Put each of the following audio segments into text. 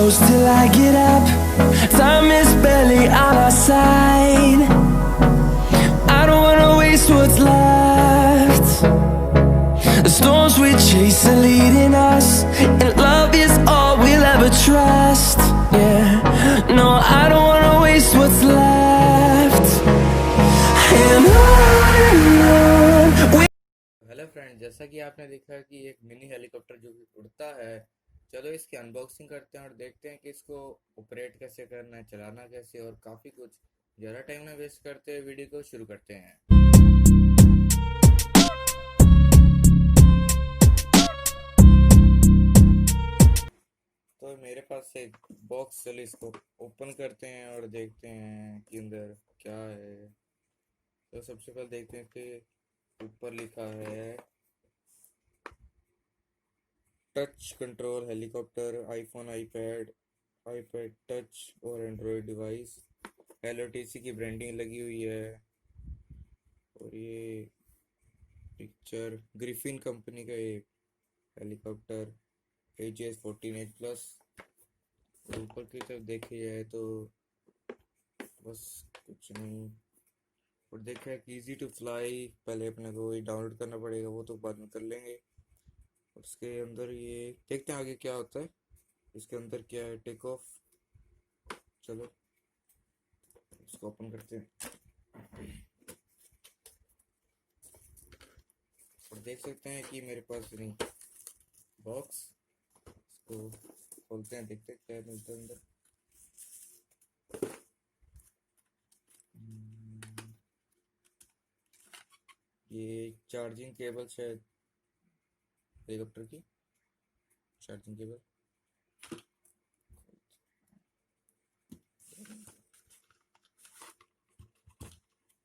close till I get up. Time is barely on our side. I don't wanna waste what's left. The storms we chase are leading us, and love is all we'll ever trust. Yeah, no, I don't wanna waste what's left. And on we hello friend, जैसा कि आपने देखा कि एक mini helicopter जो कि उड़ता है, चलो इसकी अनबॉक्सिंग करते हैं और देखते हैं कि इसको ऑपरेट कैसे करना है, चलाना कैसे और काफ़ी कुछ। ज़्यादा टाइम ना वेस्ट करते हुए वीडियो को शुरू करते हैं। तो मेरे पास एक बॉक्स, चलो इसको ओपन करते हैं और देखते हैं कि अंदर क्या है। तो सबसे पहले देखते हैं कि ऊपर लिखा है touch control helicopter, iPhone, iPad touch और एंड्रॉयड डिवाइस। LOTC की ब्रांडिंग लगी हुई है। और ये पिक्चर ग्रिफिन कंपनी का एक हेलीकॉप्टर AGS 14H+। ऊपर की तरफ देखी जाए तो बस कुछ नहीं। और देखा है कि ईजी टू फ्लाई, पहले अपने को ये डाउनलोड करना पड़ेगा, वो तो बाद में कर लेंगे। उसके अंदर ये देखते हैं आगे क्या होता है। इसके अंदर क्या है, टेक ऑफ। चलो इसको ओपन करते हैं और देख सकते हैं कि मेरे पास नहीं बॉक्स। इसको खोलते हैं, देखते हैं क्या मिलता है अंदर। ये चार्जिंग केबल शायद, हेलीकॉप्टर की चार्जिंग केबल।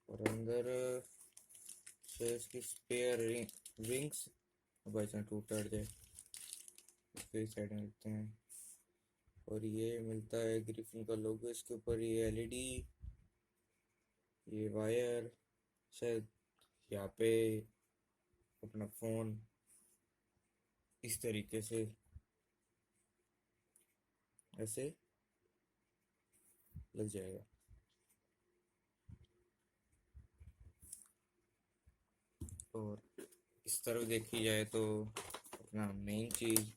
और अंदर शायद इसकी स्पेयर विंग्स, बाई चांस टूट जाए इसके साइड में रखते हैं। और ये मिलता है ग्रिफिन का लोगो, इसके ऊपर ये LED, ये वायर, शायद यहाँ पे अपना फ़ोन इस तरीके से ऐसे लग जाएगा। और इस तरफ देखी जाए तो अपना मेन चीज़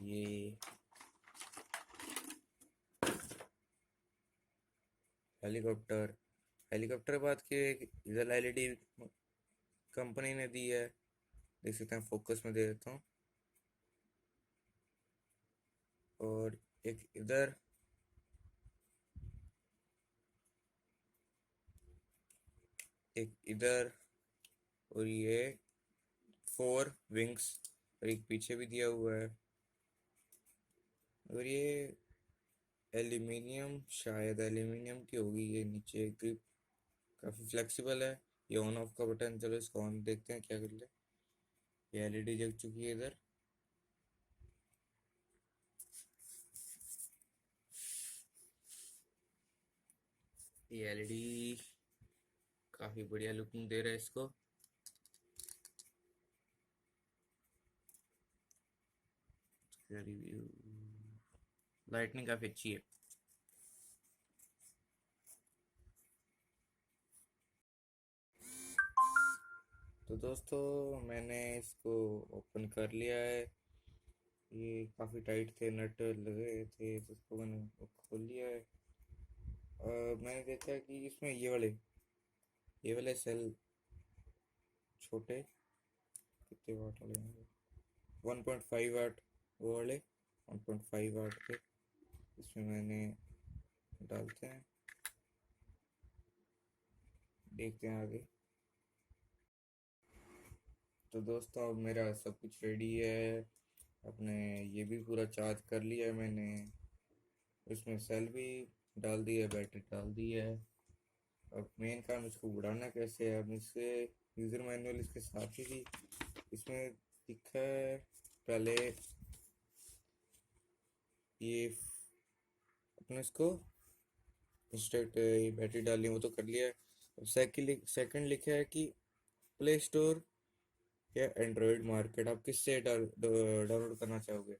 ये हेलीकॉप्टर हेलीकॉप्टर बाद के इधर LED कंपनी ने दी है, देख सकते हैं। फोकस में दे देता हूँ। और एक इधर एक इधर, और ये 4 विंग्स, और एक पीछे भी दिया हुआ है। और ये एल्यूमिनियम, शायद एल्यूमिनियम की होगी। ये नीचे ग्रिप काफ़ी फ्लेक्सिबल है। ये ऑन ऑफ का बटन, चलो इसको ऑन देखते हैं क्या कर ले। ये LED जग चुकी है इधर। ये LED काफ़ी बढ़िया लुकिंग दे रहा है इसको। रिव्यू, लाइटनिंग काफ़ी अच्छी है। तो दोस्तों मैंने इसको ओपन कर लिया है। ये काफ़ी टाइट थे, नट लगे थे, तो उसको मैंने खोल लिया है। मैंने देखा कि इसमें ये वाले सेल छोटे, कितने वाट वाले हैं, 1.5 वाट वो वाले, 1.5 वाट के इसमें मैंने डालते हैं, देखते हैं आगे। तो दोस्तों अब मेरा सब कुछ रेडी है। अपने ये भी पूरा चार्ज कर लिया है मैंने, उसमें सेल भी डाल दी है, बैटरी डाल दी है। अब मेन काम इसको उड़ाना कैसे है। अब इससे यूज़र मैनुअल इसके साथ ही थी, इसमें लिखा है पहले ये अपने इसको इंस्ट्रक्ट, ये बैटरी डालनी वो तो कर लिया है। सेकंड लिखा है कि प्ले स्टोर या एंड्रॉयड मार्केट, आप किससे डाउनलोड करना चाहोगे।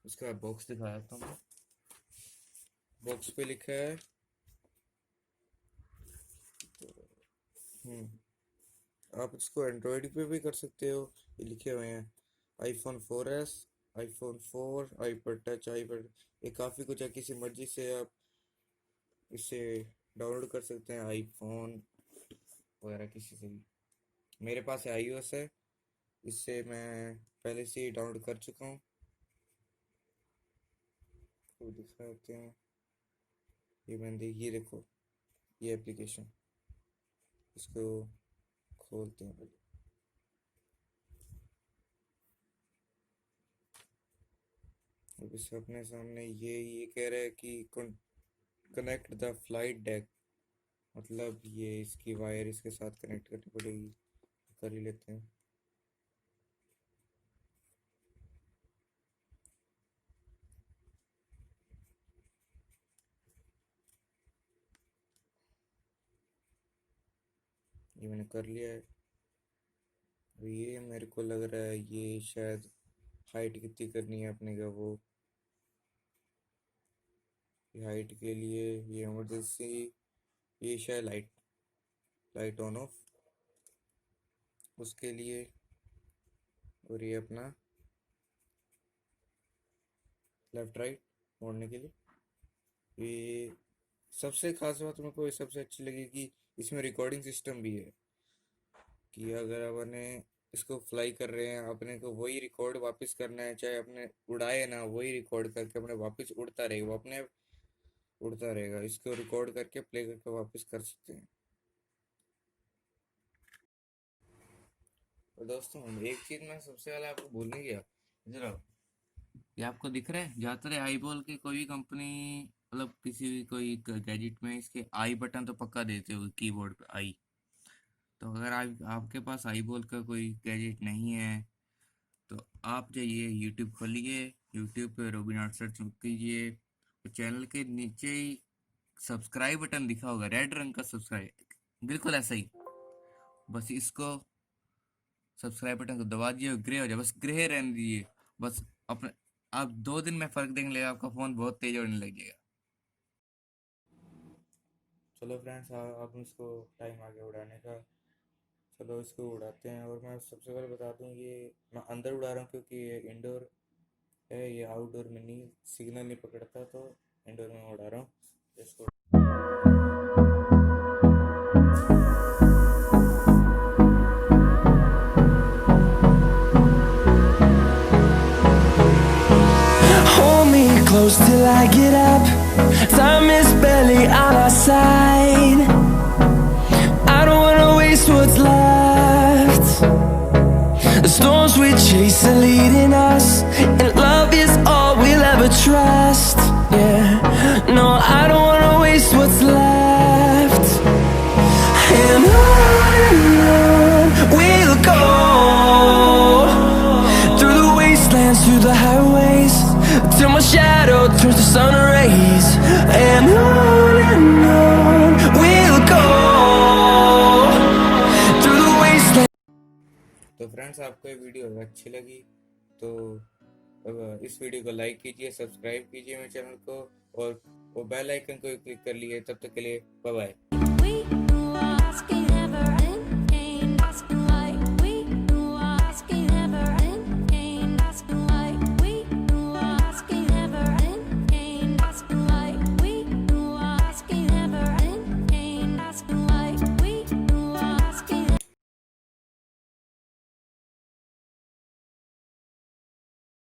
उसके बाद बॉक्स दिखाया था मैं। बॉक्स पे लिखा है आप इसको एंड्रॉयड पे भी कर सकते हो। ये लिखे हुए हैं iPhone 4S, iPhone 4, iPad touch, iPad, ये काफ़ी कुछ है। किसी मर्जी से आप इसे डाउनलोड कर सकते हैं, आईफोन वगैरह किसी से भी। मेरे पास iOS है, इससे मैं पहले से ही डाउनलोड कर चुका हूँ। तो दिखाते हैं, ये मैंने देखी, ये देखो ये एप्लीकेशन, इसको खोलते हैं पहले। अब इसे अपने सामने ये कह रहा है कि कनेक्ट द फ्लाइट डेक, मतलब ये इसकी वायर इसके साथ कनेक्ट करनी पड़ेगी। कर ही लेते हैं। ये मैंने कर लिया है। ये मेरे को लग रहा है ये शायद हाइट कितनी करनी है अपने का, वो हाइट के लिए ये इमरजेंसी, ये शायद लाइट लाइट ऑन ऑफ उसके लिए, और ये अपना लेफ्ट राइट मोड़ने के लिए। ये सबसे खास बात मेरे को ये सबसे अच्छी लगी कि इसमें रिकॉर्डिंग सिस्टम भी है, कि अगर अपने इसको फ्लाई कर रहे हैं, अपने को वही रिकॉर्ड वापस करना है, चाहे अपने उड़ाए ना, वही रिकॉर्ड करके अपने वापस उड़ता रहेगा, वो अपने उड़ता रहेगा। इसको रिकॉर्ड करके प्ले करके वापस कर सकते हैं। तो दोस्तों एक चीज़ मैं सबसे पहले आपको बोलने गया, जरा ये आपको दिख रहा है, ज़्यादातर आई बॉल की कोई भी कंपनी, मतलब किसी भी कोई गैजेट में इसके आई बटन तो पक्का देते हो कीबोर्ड पे आई। तो अगर आपके पास आई बॉल का कोई गैजेट नहीं है, तो आप जाइए यूट्यूब खोलिए, यूट्यूब पे रोबिन आर्ट सर्च कीजिए, तो चैनल के नीचे ही सब्सक्राइब बटन दिखा होगा, रेड रंग का सब्सक्राइब, बिल्कुल ऐसा ही। बस इसको सब्सक्राइब बटन को दबा दिए, ग्रे हो जाए, बस ग्रे रहने दीजिए। बस अपने आप 2 दिन में फर्क देखने लगेगा, आपका फोन बहुत तेज होने लग जाएगा। चलो फ्रेंड्स, आप इसको टाइम आ गया उड़ाने का। चलो इसको उड़ाते हैं। और मैं सबसे पहले बता दूं, ये मैं अंदर उड़ा रहा हूँ क्योंकि ये इंडोर है, ये आउटडोर में नहीं, सिग्नल नहीं पकड़ता, तो इंडोर में उड़ा रहा हूँ इसको। Hold me close till I get up. Time is barely on our side. I don't wanna waste what's left. The storms we chase are leading us, and love is all we'll ever trust. Yeah, no, I don't wanna waste what's left. And on we'll go, through the wastelands, through the highways, till my shadow turns to sun rays. And on we'll go, through the wastelands. तो friends, आपको ये video अगर अच्छी लगी तो इस video को like कीजिए, सब्सक्राइब कीजिए मेरे चैनल को, और बेल आइकन को क्लिक कर लिए। तब तक के लिए बाय बाय।